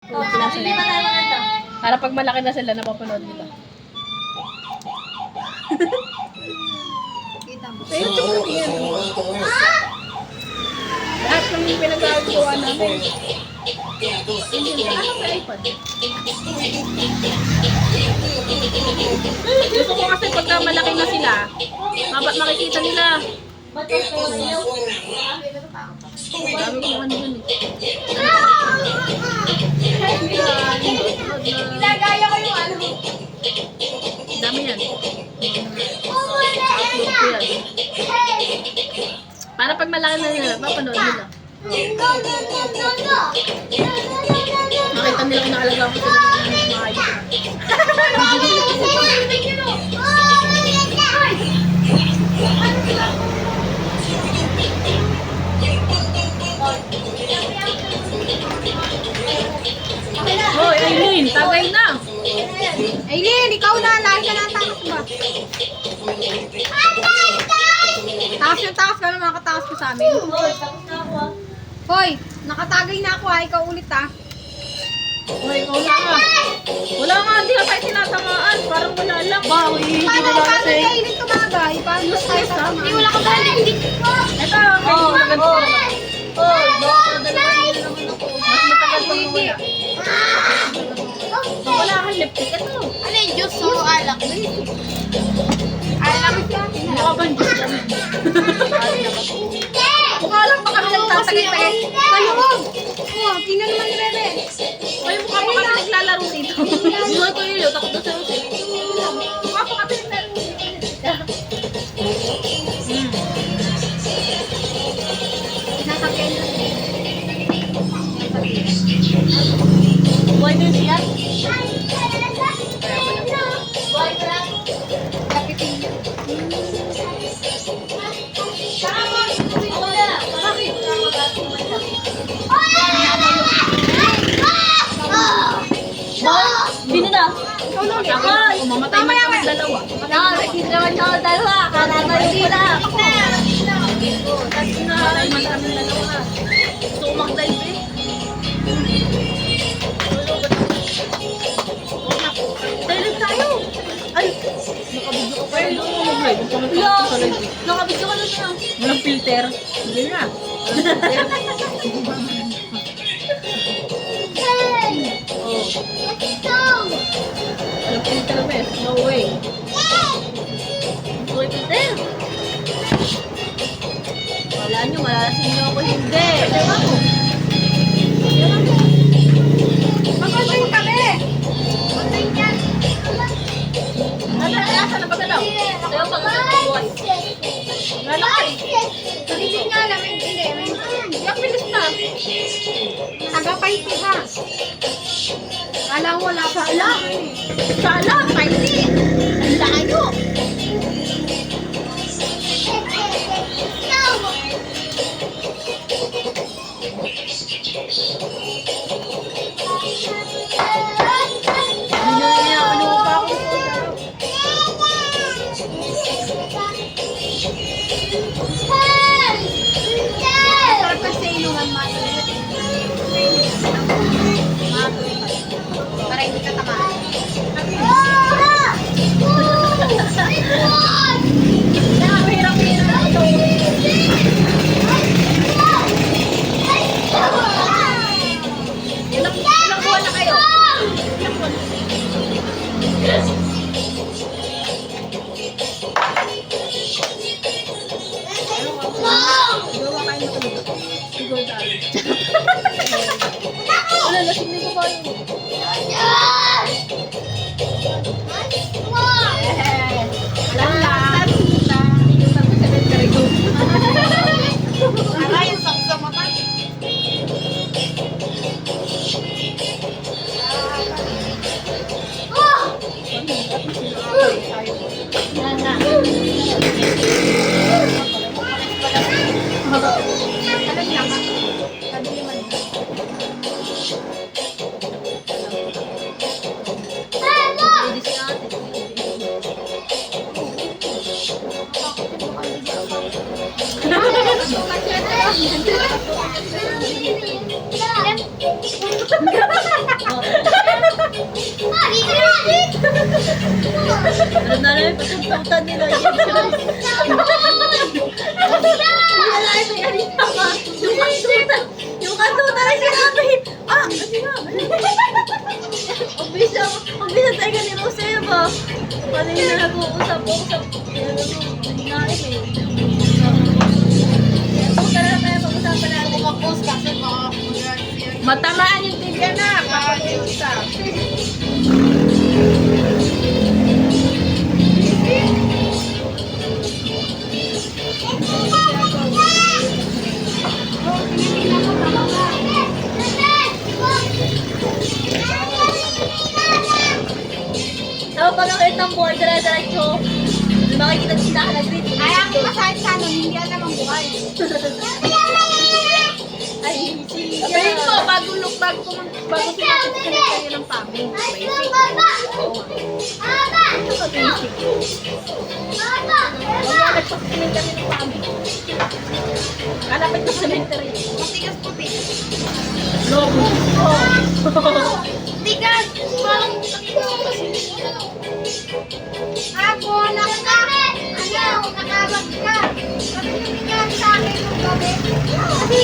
Hindi pa tayo maganda. Para pag malaki na sila, napapanood nila. Kita mo. Sa YouTube kami yan. Lahat ng pinag-aagawa namin. Hindi, ano sa iPad? Gusto ko kasi pagka malaki na sila, makikita nila. Dami kong ano yun eh. Ginagaya ko yung ano. Dami yan. Upload ko yan. Para pag malaki na nila, mapanood nila. Makita nila kung naalaga ko sila ng mga idol. Hoy, Aileen, tagay na! Aileen, ikaw na. Lahat ka na ang takas ba? Takas yung takas ka na makatakas ko sa amin. Hoy, nakatagay na ako ha. Ikaw ulit ha. Hoy, ikaw na nga. Wala nga, hindi ka tayo tinatamaan. Parang wala lang. Bawi, hindi Paano na paano kasi. kainin tumagay? Paano tayo tama? Hindi wala ka ba? Ito, oh, maganda naman. Oh, dalawa naman ako. Mas matagal pang wala. Wala kang lipstick. Ito. Ano yung juice o alak? Alak siya. Mukha bang Diyos lang? Mukha lang pa kami nagtatagay-tagay. Kalungog! Oh, tingnan naman ni Bebe. Ay, mukha pa kami naglalaro dito. Buhay ko yun, takot na sa usi. Mukha pa kami naglalaro dito. Nasakyan na. Buhay din siya? Kapitin niya. Bino na. Ikaw na ulit. Ako, mamatay man kami dalawa. Nakakakit naman ako dalawa. Kanatayo ko na. Mamatay man kami dalawa. Gusto ko mag-dive eh. Dive tayo. Ay, nakabidyo ko pa rin. Mag-live. Sa live. Nakabidyo ka na siya. Walang filter. Hindi na. Walang filter, bes. No way. Uy, Peter. Wala nyo, malalasing nyo ako hindi. Ewan ko. Mag-online kami. Online yan. Nasa na baga daw? Sayo pag buhay. Lalaki. Sarili nga lang, hindi. Yak bilis na. Taga-paiti ha. Alam wala pa alam. Sala, paiti. Ang layo. Hindi na niya ano pa ako. Sarap kasi inuman mainit. Para hindi ka tamaan. Ilang buwan na kayo? Ilang buwan? Gawa kayo na kami. Siguro tayo. Wala, lasing na ba yun? Aray, sakit sa mata. Ano na rin, patututan nila yun. Wala ito yan yung tama. Yung katutan na sinabi. Ah, ano nga? Ang bisa tayo ka ni Roseva. Kanina nag-uusap-usap. Hinahin eh. Huwag na tayo pag-usapan natin. Mag-post kasi baka Matamaan yung TV na. Kapag-uusap. Tama pa lang ng board, dire-diretso. Makikita din na nag-read. Ay, ang masahit sa ano, hindi alam ang buhay. Ay, sabihin ko, bago pinapit ka na kayo ng pami. Basic. Oo. Ito ka basic. Huwag na nagpapiling kami ng pami. Kalapit ka sa cemetery. Matigas puti. Logo. Tigas! Parang ako, nakabag ka. Sabi niyo ka sa akin yung gabi.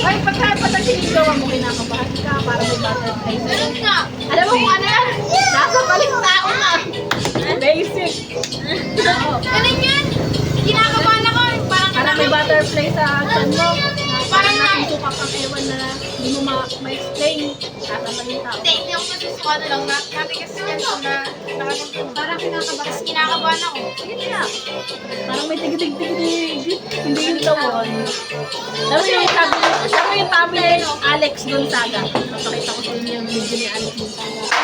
Ay, pagka sinigawa mo, kinakabahan ka para may butterfly. Ganun ka. Alam mo kung ano yan? Nasa paling tao na. Basic. Ganun yan. Kinakabahan ako. Para may butterfly sa chan mo. Parang nakasuka kang ewan na hindi mo ma-explain. Nasa paling tao. Hindi ako masusuka na lang. Natigas yan ko na parang kinakabahan. Kinakabahan ako. Yun nga. Parang may tigit-tigit. Hindi yung tawon. Alam mo yung tabi ni Alex Gonzaga. Papakita ko sa inyo yung video ni Alex Gonzaga.